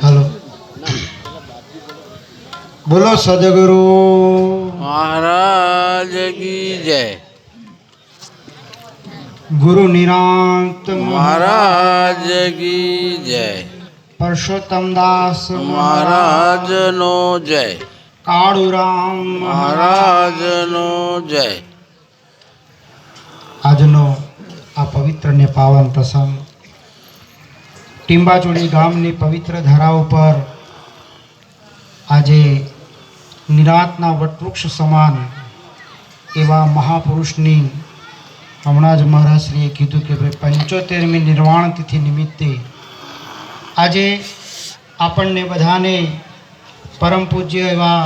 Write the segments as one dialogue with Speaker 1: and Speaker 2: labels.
Speaker 1: Hello बोलो सदगुरु
Speaker 2: महाराज की जय।
Speaker 1: गुरु निरांत
Speaker 2: महाराज की जय।
Speaker 1: परसोत्तम दास
Speaker 2: महाराज नो जय।
Speaker 1: काळुराम
Speaker 2: महाराज नो जय।
Speaker 1: આજનો આ પવિત્ર ને પાવન પ્રસંગ ટીંબાચોડી ગામની પવિત્ર ધારા ઉપર આજે નિરાંતના વટવૃક્ષ સમાન એવા મહાપુરુષની હમણાં જ મહારાજશ્રીએ કીધું કે ભાઈ 75મી નિર્વાણ તિથિ નિમિત્તે આજે આપણને બધાને પરમ પૂજ્ય એવા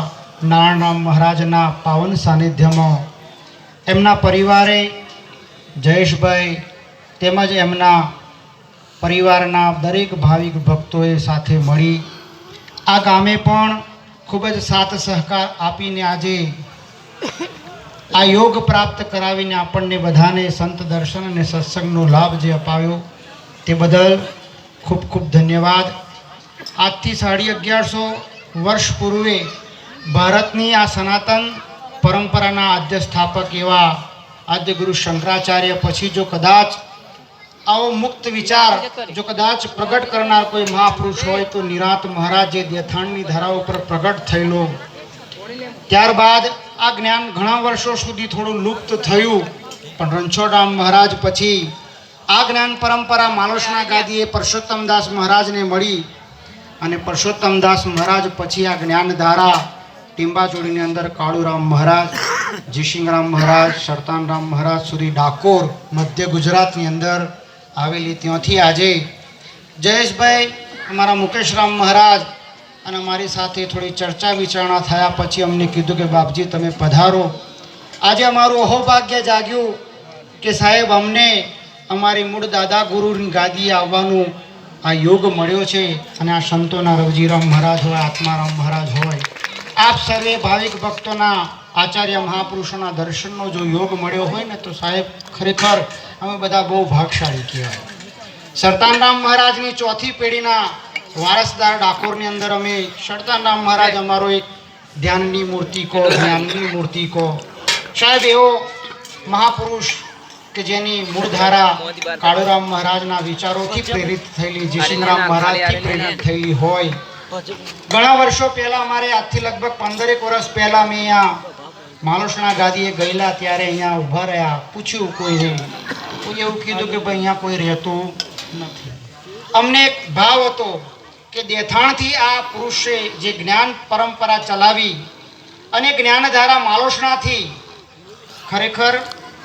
Speaker 1: નારાયણરામ મહારાજના પાવન સાનિધ્યમાં એમના પરિવારે જયેશભાઈ તેમજ એમના પરિવારના દરેક ભાવિક ભક્તોએ સાથે મળી આ ગામે પણ ખૂબ જ સાથ સહકાર આપીને આજે આ યોગ પ્રાપ્ત કરાવીને આપણને બધાને સંત દર્શન અને સત્સંગનો લાભ જે અપાવ્યો તે બદલ ખૂબ ખૂબ ધન્યવાદ. આજથી 1150 વર્ષ પૂર્વે ભારતની આ સનાતન પરંપરાના આદ્ય સ્થાપક એવા આદ્ય ગુરુ શંકરાચાર્ય પછી જો કદાચ આવો મુક્ત વિચાર જો કદાચ પ્રગટ કરનાર કોઈ મહાપુરુષ હોય તો નિરાંત મહારાજ જે દેથાણની ધારા ઉપર પ્રગટ થયેલો. ત્યારબાદ આ જ્ઞાન ઘણા વર્ષો સુધી થોડું લુપ્ત થયું, પણ રણછોડરામ મહારાજ પછી આ જ્ઞાન પરંપરા માલસના ગાદીએ પરસોત્તમદાસ મહારાજને મળી અને પરસોત્તમદાસ મહારાજ પછી આ જ્ઞાન ધારા ટીંબાચોડીની અંદર કાળુરામ મહારાજ, જયસિંહરામ મહારાજ, સરતાનરામ મહારાજ સુધી ડાકોર મધ્ય ગુજરાતની અંદર આવેલી. ત્યાંથી આજે જયેશભાઈ અમારા મુકેશરામ મહારાજ અને અમારી સાથે થોડી ચર્ચા વિચારણા થયા પછી અમને કીધું કે બાપજી તમે પધારો. આજે અમારું અહોભાગ્ય જાગ્યું કે સાહેબ અમને અમારી મૂળ દાદા ગુરુની ગાદીએ આવવાનું આ યોગ મળ્યો છે અને આ સંતોના રવજીરામ મહારાજ હોય, આત્મારામ મહારાજ હોય, આપ સર્વે ભાવિક ભક્તોના આચાર્ય મહાપુરુષોના દર્શનનો જો યોગ મળ્યો હોય ને તો સાહેબ ખરેખર અમે બધા બહુ ભાગશાળી કહેવાય. સરતાનરામ મહારાજની ચોથી પેઢીના વારસદાર ડાકોરની અંદર અમે સરતાનરામ મહારાજ અમારો એક ધ્યાનની મૂર્તિ કહો, જ્ઞાનની મૂર્તિ કહો. સાહેબ એવો મહાપુરુષ કે જેની મૂળધારા કાળુરામ મહારાજના વિચારોથી પ્રેરિત થયેલી, જયસિંહરામ મહારાજથી પ્રેરિત થયેલી હોય. ઘણા વર્ષો પહેલાં અમારે આજથી લગભગ 15 વર્ષ પહેલાં અમે અહીંયા માલસણા ગાદીએ ગયેલા ત્યારે અહીંયા ઊભા રહ્યા, પૂછ્યું કોઈને, કોઈ એવું કીધું કે ભાઈ અહીંયા કોઈ રહેતું નથી. અમને એક ભાવ હતો કે દેથાણથી આ પુરુષે જે જ્ઞાન પરંપરા ચલાવી અને જ્ઞાનધારા માલસણાથી ખરેખર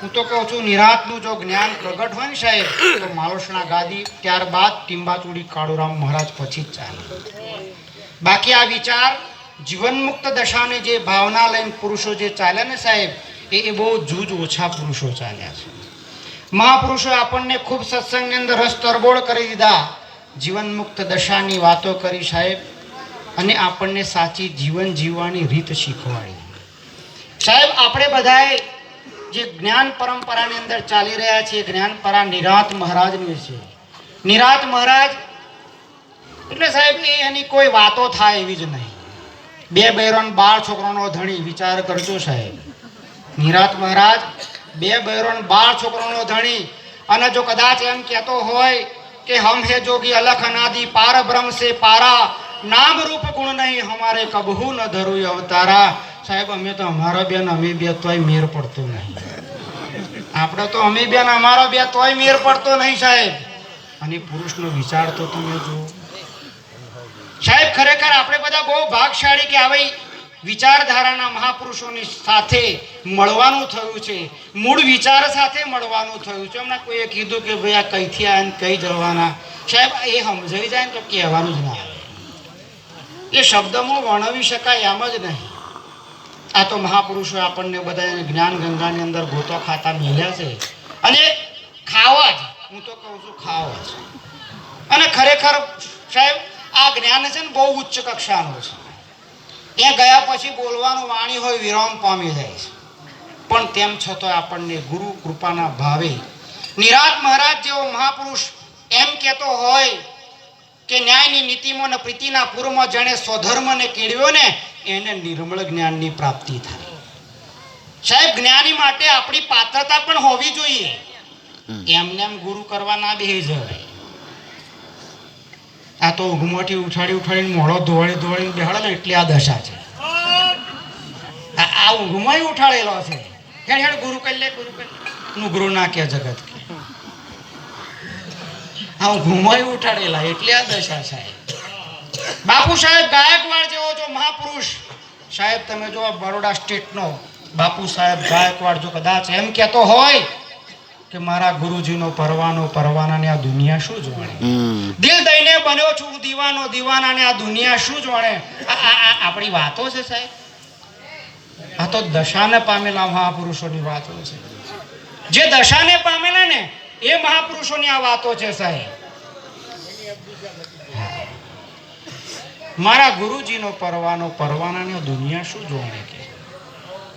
Speaker 1: હું તો કહું છું નિરાંતનું જો જ્ઞાન પ્રગટ હોય ને સાહેબ તો માલસણા ગાદી ત્યારબાદ ટીંબાચોડી કાળુરામ મહારાજ પછી જ ચાલે. બાકી આ વિચાર જીવનમુક્ત દશાને જે ભાવના લઈને પુરુષો જે ચાલ્યા ને સાહેબ એ બહુ જૂજ ઓછા પુરુષો ચાલ્યા છે. મહાપુરુષોએ આપણને ખૂબ સત્સંગની અંદર રસ તરબોળ કરી દીધા, જીવનમુક્ત દશાની વાતો કરી સાહેબ અને આપણને સાચી જીવન જીવવાની રીત શીખવાડી. સાહેબ આપણે બધાએ જે જ્ઞાન પરંપરાની અંદર ચાલી રહ્યા છીએ, જ્ઞાનપરા નિરાંત મહારાજની છે. નિરાંત મહારાજ એટલે સાહેબ એની કોઈ વાતો થાય એવી જ નહીં. 2 બૈરોન 12 છોકરાનો ધણી, વિચાર કરજો સાહેબ. નિરાંત મહારાજ 2 બૈરોન 12 છોકરાનો ધણી અને જો કદાચ એમ કહેતો હોય કે હમ હે જોગી અલખ અનાદિ પાર બ્રહ્મ સે પારા, નામ રૂપ ગુણ નહીં હમારે કબહુ ન ધરું અવતારા. સાહેબ અમે તો અમારા બેન અમે બે તોય મેર પડતો નહીં. આપણે તો અમે બેન અમારા બે તોય મેર પડતો નહીં સાહેબ. અને પુરુષનો વિચાર તો તમે જુઓ સાહેબ. ખરેખર આપણે બધા બહુ ભાગશાળી કે આવી વિચારધારાના મહાપુરુષોની સાથે મળવાનું થયું છે, મૂળ વિચાર સાથે મળવાનું થયું છે. હમણાં કોઈએ કીધું કે ભાઈ આ કઈથી આ કઈ જવાના, સાહેબ એ સમજાઈ જાય ને તો કહેવાનું જ ના આવે. એ શબ્દમાં વર્ણવી શકાય એમ જ નહીં. આ તો મહાપુરુષો આપણને બધા જ્ઞાન ગંગાની અંદર ગોતો ખાતા મેલ્યા છે અને ખાવા જ, હું તો કહું છું ખાવા જ. અને ખરેખર સાહેબ આ જ્ઞાન છે ને બહુ ઉચ્ચ કક્ષાનું છે. ત્યાં ગયા પછી બોલવાનું વાણી હોય વિરામ પામી જાય છે, પણ તેમ છતાં આપણને ગુરુ કૃપાના ભાવે નિરાત મહારાજ જેવો મહાપુરુષ એમ કહેતો હોય કે ન્યાયની નીતિમાં ને પ્રીતિના પૂર્વમાં જેણે સ્વધર્મને કેળવ્યો ને એને નિર્મળ જ્ઞાનની પ્રાપ્તિ થાય. સાહેબ, જ્ઞાની માટે આપણી પાત્રતા પણ હોવી જોઈએ. એમને એમ ગુરુ કરવા ના બેહી જવાય. આ તો ઊંઘમાંથી ઉઠાડીને મોડો ધોવાડીને બેહાડે ને એટલી આ દશા છે. આ ઊંઘમાં ઉઠાડેલો છે. હેડ ગુરુ કરી લે, ગુરુ કરી લે. નું ગુરુ ના કે જગત કે આ ઊંઘમાં ઉઠાડેલા એટલી આ દશા સાહેબ. બાપુ સાહેબ ગાયકવાડ જેવો જો મહાપુરુષ સાહેબ, તમે જો બરોડા સ્ટેટનો બાપુ સાહેબ ગાયકવાડ જો કદાચ એમ કહેતો હોય કે મારા ગુરુજીનો પરવાનાને આ દુનિયા શું જાણે, દિલ દઈને બન્યો છું દીવાનાને આ દુનિયા શું જાણે. આપણી વાતો છે સાહેબ. આ તો દશાને પામેલા મહાપુરુષોની વાતો છે. જે દશાને પામેલા ને એ મહાપુરુષોની આ વાતો છે સાહેબ. મારા ગુરુજીનો પરવાનાને દુનિયા શું જોણે કે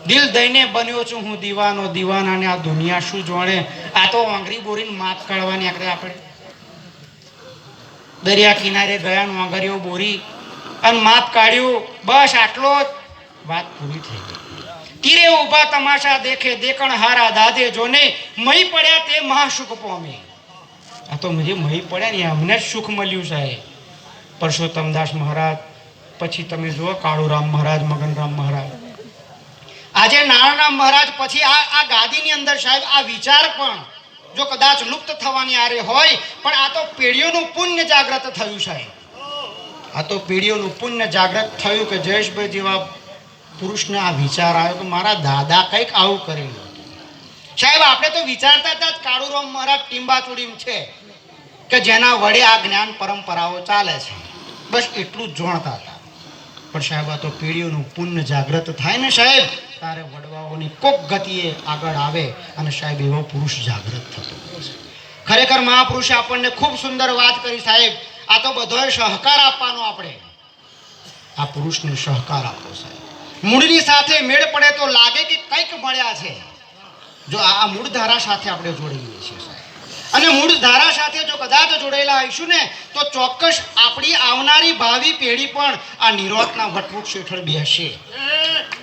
Speaker 1: દિલ દઈને બન્યો છું હું દીવાનાને આ દુનિયા શું જોણે. આ તો આંગળી બોરીને માપ કાઢવાની આકડે આપણે દરિયા કિનારે ગયા આંગળીઓ બોરી અને માપ કાઢ્યું, બસ આટલો જ વાત પૂરી થઈ ગઈ. તીરે ઉભા તમાશા દેખે દેકણ હારા દાદે જોને મહી પડ્યા તે મહાસુખ પામે. આ તો મહી પડ્યા ને અમને જ સુખ મળ્યું સાહેબ. પરસોત્તમદાસ મહારાજ, પછી તમે જુઓ કાળુરામ મહારાજ, મગનરામ મહારાજ, આજે નારાયણ મહારાજ, પછી આ ગાદીની અંદર સાહેબ આ વિચાર પણ જો કદાચ લુપ્ત થવાની આરે હોય પણ આ તો પેઢીઓનું પુણ્ય જાગ્રત થયું સાહેબ. આ તો પેઢીઓનું પુણ્ય જાગ્રત થયું કે જયેશભાઈ જેવા પુરુષને આ વિચાર આવ્યો કે મારા દાદા કંઈક આવું કરેલું સાહેબ. આપણે તો વિચારતા હતા જ કાળુરામ મહારાજ ટીંબાચૂડીમ છે કે જેના વડે આ જ્ઞાન પરંપરાઓ ચાલે છે, બસ એટલું જ જાણતા હતા. પણ સાહેબ આ તો પેઢીઓનું પુણ્ય જાગ્રત થાય ને સાહેબ, તારે વડવાઓની કોક ગતિએ આગળ આવે અને સાહેબ એવો પુરુષ જાગ્રત થતો. ખરેખર મહાપુરુષે આપણને ખૂબ સુંદર વાત કરી સાહેબ. આ તો બધોય સહકાર આપવાનો, આપણે આ પુરુષને સહકાર આપો સાહેબ. મૂળની સાથે મેળ પડે તો લાગે કે કંઈક મળ્યા છે. જો આ મૂળ ધારા સાથે આપણે જોડાઈએ છીએ સાહેબ, અને મૂળ ધારા સાથે જો કદાચ જોડાયેલા હોઈશું ને તો ચોક્કસ આપણી આવનારી ભાવિ પેઢી પણ આ નિરોધના વટવૃક્ષ હેઠળ બેસશે.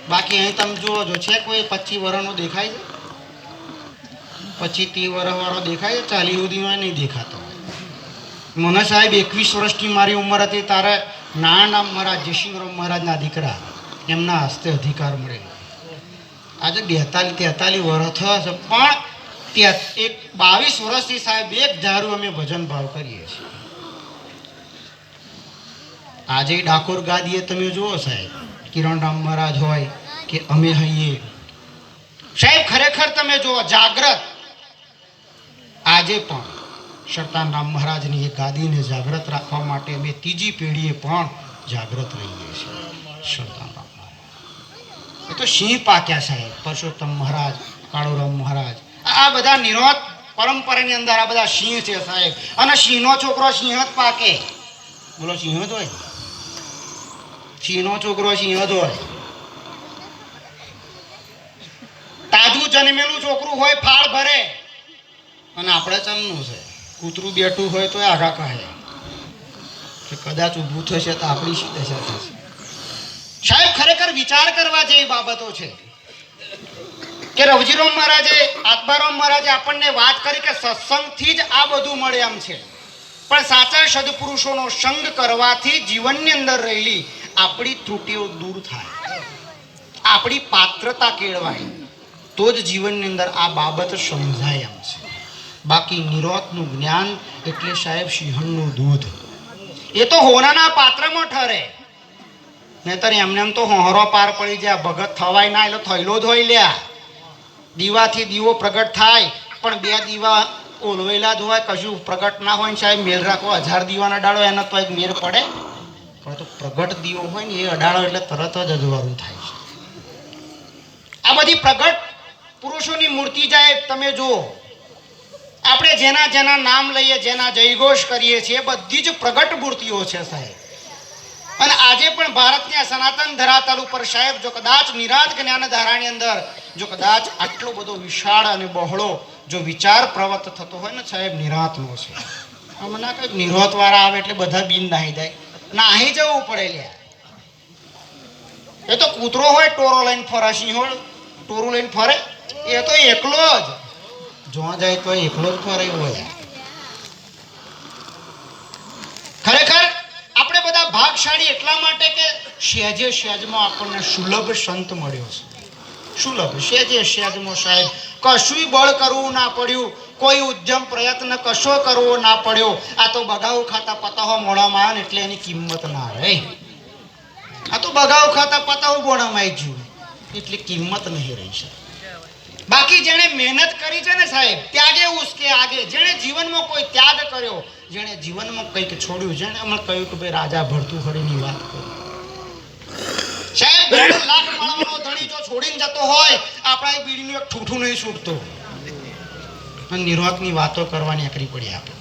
Speaker 1: બાકી અહીં તમે જુઓ છો છે કોઈ 25 વર્ષનો દેખાય છે, 25-30 વર્ષવાળો દેખાય છે, 40 સુધીમાં નહીં દેખાતો. મને સાહેબ 21 વર્ષની મારી ઉંમર હતી ત્યારે નારાયણ મહારાજ, જયસિંહરામ મહારાજના દીકરા, એમના હસ્તે અધિકાર મળેલો. આજે 42-43 વર્ષ થયા છે, પણ 22 વર્ષથી સાહેબ એક ધારું અમે ભજન ભાવ કરીએ છીએ. આજે ડાકોર ગાદીએ તમે જુઓ સાહેબ, કિરણરામ મહારાજ હોય કે અમે હઈએ સાહેબ, ખરેખર તમે જુઓ જાગ્રત. આજે પણ શરતાનરામ મહારાજની એ ગાદીને જાગ્રત રાખવા માટે અમે ત્રીજી પેઢીએ પણ જાગ્રત રહીએ છીએ. શરતાનરામ મહારાજ એ તો સિંહ પાક્યા સાહેબ. પરસોત્તમ મહારાજ, કાળુરામ મહારાજ, આ બધા નિરોધ પરંપરાની અંદર આ બધા સિંહ છે સાહેબ. અને સિંહનો છોકરો સિંહ જ પાકે. બોલો, સિંહ જ હોય? સિંહનો છોકરો સિંહ જ હોય. તાજું જન્મેલું છોકરું હોય ફાળ ભરે, અને આપણે ચમનું છે. કૂતરું બેઠું હોય તો આગા કહે કે કદાચ ઊભું થશે તો આપણી શી દશા થશે. સાહેબ ખરેખર વિચાર કરવા જેવી બાબતો છે કે રવજીરામ મહારાજે, આત્મારામ મહારાજે આપણને વાત કરી કે સત્સંગથી જ આ બધું મળે એમ છે. પણ સાચા સદપુરુષોનો સંગ કરવાથી જીવનની અંદર રહેલી આપણી ત્રુટિઓ દૂર થાય, આપણી પાત્રતા કેળવાય, તો જ જીવનની અંદર આ બાબત સમજાય એમ છે. બાકી નિરોધનું જ્ઞાન એટલે સાહેબ સિંહણનું દૂધ. એ તો હોનાના પાત્રમાં ઠરે, નહીતર એમને એમ તો હોહરો પાર પડી જાય. ભગત થવાય ના એટલે થયેલો જ હોય લ્યા. દીવાથી દીવો પ્રગટ થાય, પણ 2 દીવા ઓલવેલા જ હોય, કશું પ્રગટ ના હોય ને સાહેબ મેલ રાખો 1000 દીવાના અડાડો એનો તો એક મેર પડે. પણ તો પ્રગટ દીવો હોય ને એ અડાડો એટલે તરત જ અજવાળું થાય છે. આ બધી પ્રગટ પુરુષોની મૂર્તિ જાય તમે જુઓ. આપણે જેના જેના નામ લઈએ, જેના જયઘોષ કરીએ છીએ, બધી જ પ્રગટ મૂર્તિઓ છે સાહેબ. અને આજે પણ ભારતની આ સનાતન ધરાતલ ઉપર સાહેબ જો કદાચ નિરાત જ્ઞાન ધારાની અંદર જો કદાચ આટલો બધો વિશાળ અને બહોળો જો વિચાર પ્રવૃત્ત થતો હોય ને સાહેબ નિરાંતનો છે. હમણાં કંઈક નિરોધવાળા આવે એટલે બધા બિન નાહી જાય. નાહી જવું પડે લ્યા. એ તો કૂતરો હોય ટોરો લઈને ફરે, સિંહો ટોરું લઈને ફરે, એ તો એકલો જ જોવા જાય તો એકલો જ ફરે હોય. ખરેખર આપણે બધા ભાગશાળી એટલા માટે કે સહેજે સહેજમાં આપણને સુલભ સંત મળ્યો છે. સુલભ સહેજે સહેજમાં સાહેબ કશું બળ કરવું ના પડ્યું, કોઈ ઉદ્યમ પ્રયત્ન કશો કરવો ના પડ્યો. આ તો બગાવ ખાતા પતાહો મોડામાં આવે ને એટલે એની કિંમત ના રહે. આ તો બગાવ ખાતા પતાહો મોડામાં આવી ગયું એટલે કિંમત નહીં રહી છે. બાકી જેણે મહેનત કરી છે ને સાહેબ, ત્યાગે ઉસકે આગે, જેણે જીવનમાં કોઈ ત્યાગ કર્યો, જેણે જીવનમાં કંઈક છોડ્યું, જેણે અમને કહ્યું કે ભાઈ રાજા ભર્તુહરીની વાત કરો સાહેબ, 1.5 લાખ મળવાનો ધણી જો છોડીને જતો હોય, આપણા એ બીડીનું એક ઠૂઠું નહીં છૂટતું. નિરોધની વાતો કરવાની નીકળી પડી આપણે.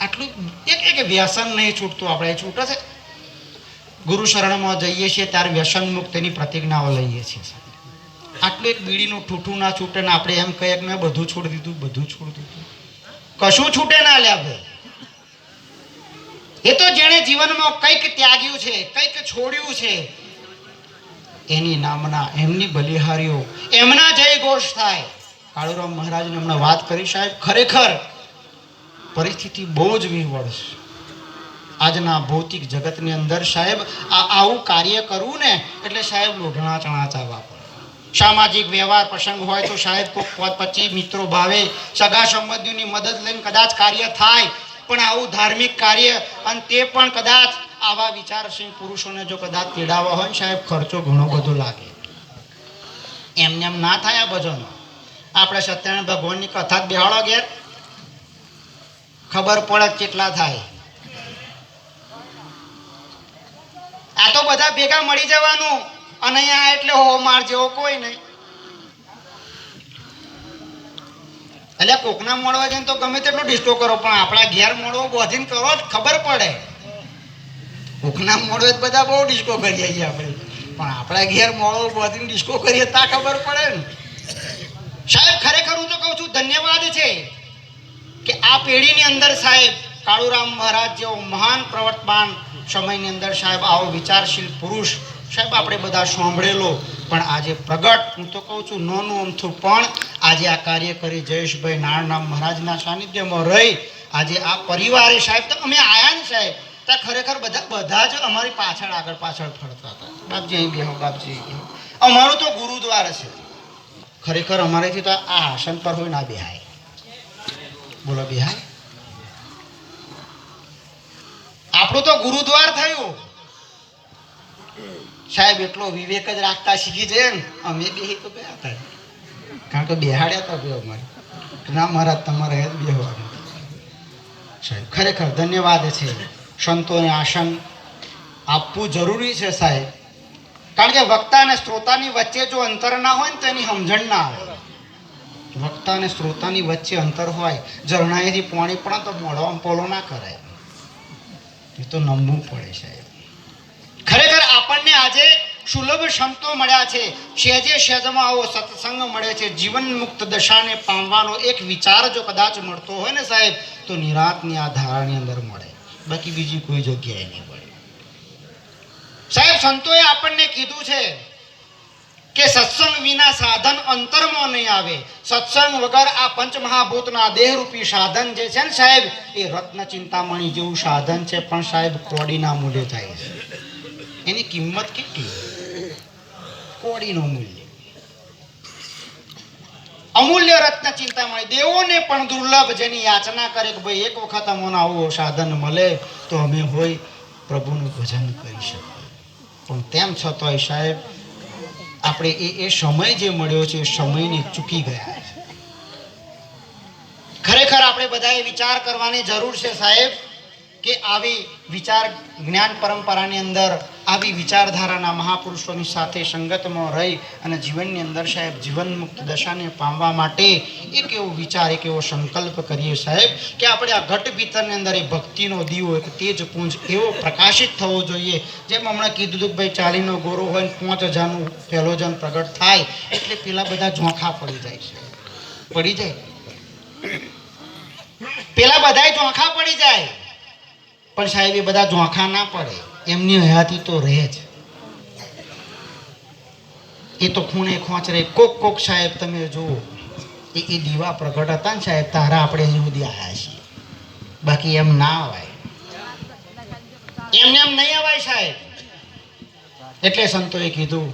Speaker 1: આટલું એક વ્યસન નહીં છૂટતું. આપણે છૂટે છે ગુરુ શરણમાં જઈએ છીએ ત્યારે વ્યસન મુક્તિની પ્રતિજ્ઞાઓ લઈએ છીએ. આટલું એક બીડીનું ઠૂઠું ના છૂટે ને આપણે એમ કહીએ કે મેં બધું છોડી દીધું, બધું છોડી દીધું. કશું છૂટે ના લ્યા ભાઈ. એ તો જેણે જીવનમાં કંઈક ત્યાગ્યું છે, કંઈક છોડ્યું છે, એની નામના એમની બલિહારીઓ, એમના જય ઘોષ થાય. કાળુરામ મહારાજને હમણાં વાત કરી સાહેબ, ખરેખર પરિસ્થિતિ બહુ જ વિવળ છે આજના ભૌતિક જગતની અંદર સાહેબ. આવું કાર્ય કરવું ને એટલે સાહેબ લોઢણા ચણા ચાવવા પડે. સામાજિક વ્યવહાર પ્રસંગ હોય તો સાહેબ કોઈ 25 મિત્રો ભાવે સગા સંબંધીઓની મદદ લઈને કદાચ કાર્ય થાય, પણ આવું ધાર્મિક કાર્ય અને તે પણ કદાચ આવા વિચારશીલ પુરુષોને જો કદાચ તેડાવવા હોય સાહેબ, ખર્ચો ઘણો બધો લાગે. એમને એમ ના થાય આ ભજનો. આપણે સત્યનારાયણ ભગવાનની કથા બેહાડો ઘેર, ખબર પડે કેટલા થાય. આ તો બધા ભેગા મળી જવાનું અને અહીંયા એટલે હો માર જેવો કોઈ નહીં. એટલે કોકના મળવા જાય તો ગમે તેટલો ડિસ્કો કરો, પણ આપણા ઘેર મળવો બોધીને કરો જ ખબર પડે. કોકના મળવે બધા બહુ ડિસ્કો કરીએ છીએ આપણે, પણ આપણા ઘેર મળવો બોધીને ડિસ્કો કરીએ તા ખબર પડે ને સાહેબ. ખરેખર હું તો કહું છું ધન્યવાદ છે કે આ પેઢીની અંદર સાહેબ કાળુરામ મહારાજ જેવો મહાન પ્રવર્તમાન સમયની અંદર સાહેબ આવો વિચારશીલ પુરુષ સાહેબ આપણે બધા સાંભળેલો, પણ આજે પ્રગટ હું તો કહું છું નોનું અમથું પણ આજે આ કાર્ય કરી જયેશભાઈ નારણનામ મહારાજના સાનિધ્યમાં રહી આજે આ પરિવારે સાહેબ, તો અમે આયા ને સાહેબ ત્યાં ખરેખર બધા જ અમારી પાછળ આગળ પાછળ ફરતા હતા. બાપજી અહીં બેહો, બાપજી અહીં બેહો. અમારું તો ગુરુદ્વાર છે. ખરેખર અમારેથી તો આ આસન પર હોય ના બેહાય. બોલો બેહાય? આપણું તો ગુરુદ્વાર થયું સાહેબ. એટલો વિવેક જ રાખતા શીખી જાય ને અમે બેહી તો ગયા હતા, કારણ કે બેહાડ્યા હતા બે અમારે ના મહારાજ તમારે જ બેહવાનું સાહેબ. ખરેખર ધન્યવાદ છે. સંતોને આસન આપવું જરૂરી છે સાહેબ, કારણ કે વક્તા અને શ્રોતાની વચ્ચે જો અંતર ના હોય ને તો એની સમજણ ના આવે. વક્તા અને શ્રોતાની વચ્ચે અંતર હોય, ઝરણાએથી પાણી પણ તો મોઢામાં પોલો ના કરાય, એ તો નમવું પડે સાહેબ. ખરેખર આપણને આજે સુલભ સંતો મળ્યા છે, સહેજે સહેજમાં આવો સત્સંગ મળે છે. જીવન મુક્ત દશાને પામવાનો એક વિચાર જો કદાચ મળતો હોય ને સાહેબ, તો નિરાંતની આ ધારાની અંદર મળે, બાકી બીજી કોઈ જગ્યાએ નહીં મળે સાહેબ. સંતોએ આપણને કીધું છે કે સત્સંગ વિના સાધન અંતરમાં નહીં આવે. સત્સંગ વગર આ પંચમહાભૂતના દેહરૂપી સાધન જે છે ને સાહેબ, એ રત્ન ચિંતામણી જેવું સાધન છે, પણ સાહેબ કોડીના મૂલ્ય થાય છે. એની કિંમત કેટલી? કોડીનું મૂલ્ય. અમૂલ્ય રત્ન ચિંતામણી દેવોને પણ દુર્લભ, જેની યાચના કરે કે ભાઈ એક વખત અમને આવું સાધન મળે તો અમે હોય પ્રભુનું ભજન કરી શકીએ. પણ તેમ છતાંય સાહેબ આપણે એ સમય જે મળ્યો છે એ સમયને ચૂકી ગયા છે. ખરેખર આપણે બધાએ વિચાર કરવાની જરૂર છે સાહેબ કે આવી વિચાર જ્ઞાન પરંપરાની અંદર આવી વિચારધારાના મહાપુરુષોની સાથે સંગતમાં રહી અને જીવનની અંદર સાહેબ જીવન મુક્ત દશાને પામવા માટે એક એવો વિચાર, એક એવો સંકલ્પ કરીએ સાહેબ કે આપણે આ ઘટ ભીતરની અંદર એ ભક્તિનો દીવો, એક તેજ પુંજ એવો પ્રકાશિત થવો જોઈએ. જેમ હમણાં કીધું હતું કે ભાઈ 40નો ગોરો હોય ને 5000નું પહેલો જન પ્રગટ થાય એટલે પેલા બધા ઝોંખા પડી જાય છે, પડી જાય. પેલા બધાય ઝોંખા પડી જાય, પણ સાહેબ એ બધા ઝોંખા ના પડે, એમની હયાતી તો રહે જ. એ તો ખૂણે ખોંચરે કોક સાહેબ તમે જુઓ એ દીવા પ્રગટ હતા ને સાહેબ, તારા આપણે અહીં સુધી આવ્યા છીએ. બાકી એમ ના અવાય, એમને એમ નહીં અવાય સાહેબ. એટલે સંતોએ કીધું,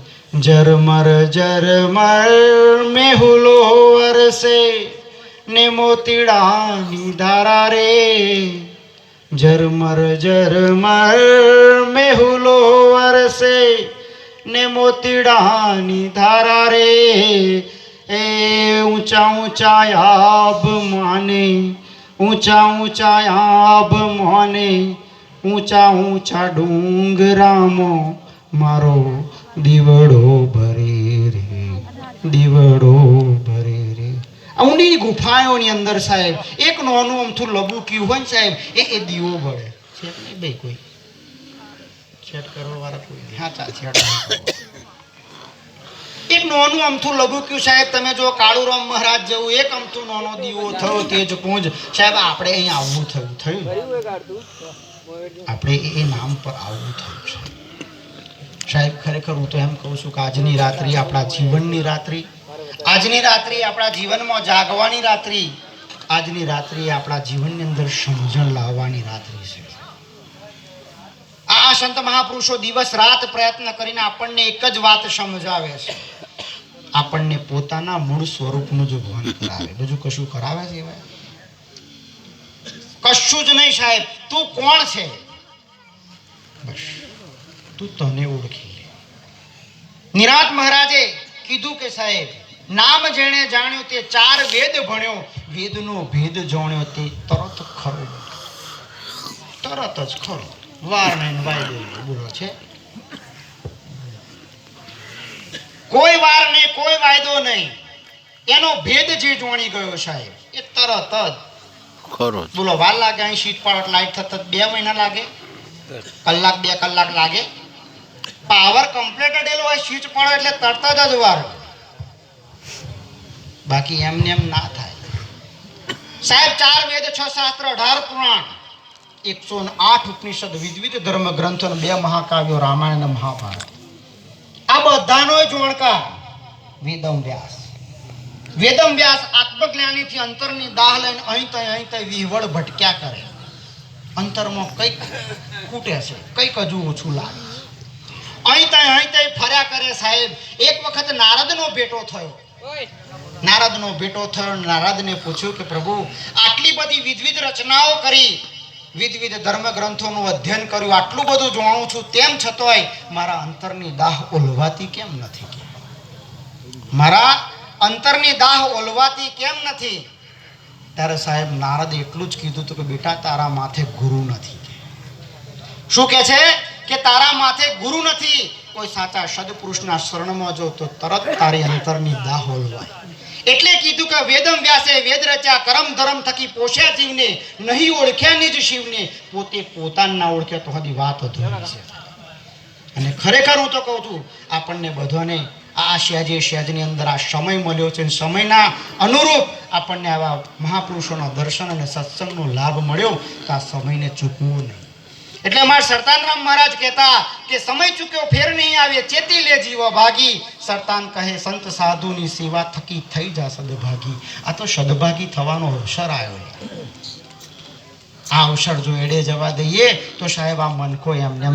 Speaker 1: ઝરમર મેહુલો વરસે ને મોતીડાની ધારા રે. ઝરમર મેહુલો વરસે ને મોતીડાની ધારા રે. એ ઊંચા ઊંચા આબ માને, ઊંચા ઊંચા આબ માને, ઊંચા ઊંચા ડુંગરામાં મારો દીવડો ભરે રે, દીવડો ભરે રે. ઊંડી ગુફાઓની અંદર સાહેબ એક નાનું અમથું લબુક્યું હોય ને સાહેબ, એ દીવો બળે છે. નહીં ભાઈ કોઈ છેડ કરવા વાળા કોઈ નહીં. હા ચા છેડ એક નાનું અમથું લબુક્યું સાહેબ, તમે જો કાળુરામ મહારાજ જેવું એક અમથું નાનો દીવો થયો તેજ પૂંજ સાહેબ. આપણે અહીં આવવું થયું આપણે એ નામ પર આવવું થયું છે સાહેબ. ખરેખર હું તો એમ કહું છું કે આજની રાત્રિ આપણા જીવનની રાત્રિ, આજની રાત્રિ આપણા જીવનમાં જાગવાની રાત્રિ, આજની રાત્રિ આપણા જીવનની અંદર સમજણ લાવવાની રાત્રિ છે. આ સંત મહાપુરુષો દિવસ રાત પ્રયત્ન કરીને આપણને એક જ વાત સમજાવે છે, આપણને પોતાના મૂળ સ્વરૂપનું જ ભાન કરાવે, બીજું કશું કરાવે છે ભાઈ? કશું જ નહીં સાહેબ. તું કોણ છે બસ તું તને ઓળખી લે. નિરાંત મહારાજે કીધું કે સાહેબ નામ જેણે જાણ્યું તે 4 વેદ ભણ્યો, વેદનો ભેદ જાણ્યો તે તરત ખરો, તરત જ ખરો. વાર નહીં વાયદો બોલો છે, કોઈ વાર નહીં કોઈ વાયદો નહીં. એનો ભેદ જે જાણી ગયો સાહેબ એ તરત જ
Speaker 2: ખરો.
Speaker 1: બોલો વાર લાગે? અહીં સીટ પાવર લાઈટ થતા 2 મહિના લાગે, કલાક 2 કલાક લાગે. પાવર કમ્પ્લીટેડ હોય સ્વિચ પડો એટલે તરત જ વાર. બાકી એમને એમ ના થાય સાહેબ. 4 વેદ 6 શાસ્ત્ર 18 પુરાણ 108 ઉપનિષદ વિવિધ ધર્મ ગ્રંથો 2 મહાકાવ્યો રામાયણ અને મહાભારત, આ બધાનો જોણકાર વેદમ વ્યાસ. વેદમ વ્યાસ આત્મજ્ઞાનીથી અંતરની દાહ લઈને અહીં ત્યાં વિહવળ ભટક્યા કરે. અંતરમાં કંઈક ખૂટે છે, કંઈક હજુ ઓછું લાગે. અહીં ત્યાં ફર્યા કરે સાહેબ. એક વખત નારદનો ભેટો થયો. નારદને પૂછ્યું કે પ્રભુ આટલી બધી વિવિધ રચનાઓ કરી, વિવિધ ધર્મ ગ્રંથોનું અધ્યયન કર્યું, આટલું બધું જાણું છું, તેમ છતાંય મારા અંતરની દાહ ઓલવાતી કેમ નથી? મારા અંતરની દાહ ઓલવાતી કેમ નથી? ત્યારે સાહેબ નારદે એટલું જ કીધું હતું કે બેટા તારા માથે ગુરુ નથી. શું કે છે કે તારા માથે ગુરુ નથી. કોઈ સાચા સદપુરુષના શરણમાં જો તો તરત તારી અંતરની દાહ ઓલવાય. એટલે કીધું કે વેદમ વ્યાસે વેદ રચ્યા, કરમ ધર્મ થકી પોષ્યા જીવને, નહીં ઓળખ્યા નિજ શિવને, પોતે પોતાને ના ઓળખ્યા તો હજી વાત અધૂરી છે. અને ખરેખર હું તો કહું છું આપણને બધાને આ સહેજની અંદર આ સમય મળ્યો છે, સમયના અનુરૂપ આપણને આવા મહાપુરુષોના દર્શન અને સત્સંગનો લાભ મળ્યો તો આ સમયને ચૂકવો નહીં. એટલે અમારા સરતાનરામ મહારાજ કહેતા કે સમય ચૂક્યો ફેર નહીં આવે, ચેતી લે જીવ ભાગી. સરતાન કહે સંત સાધુની સેવા થકી થઈ જા સદભાગી. આ તો સદભાગી થવાનો અવસર આવ્યો. આ અવસર જો એડે જવા દઈએ તો સાહેબ આ મનકો એમને એમ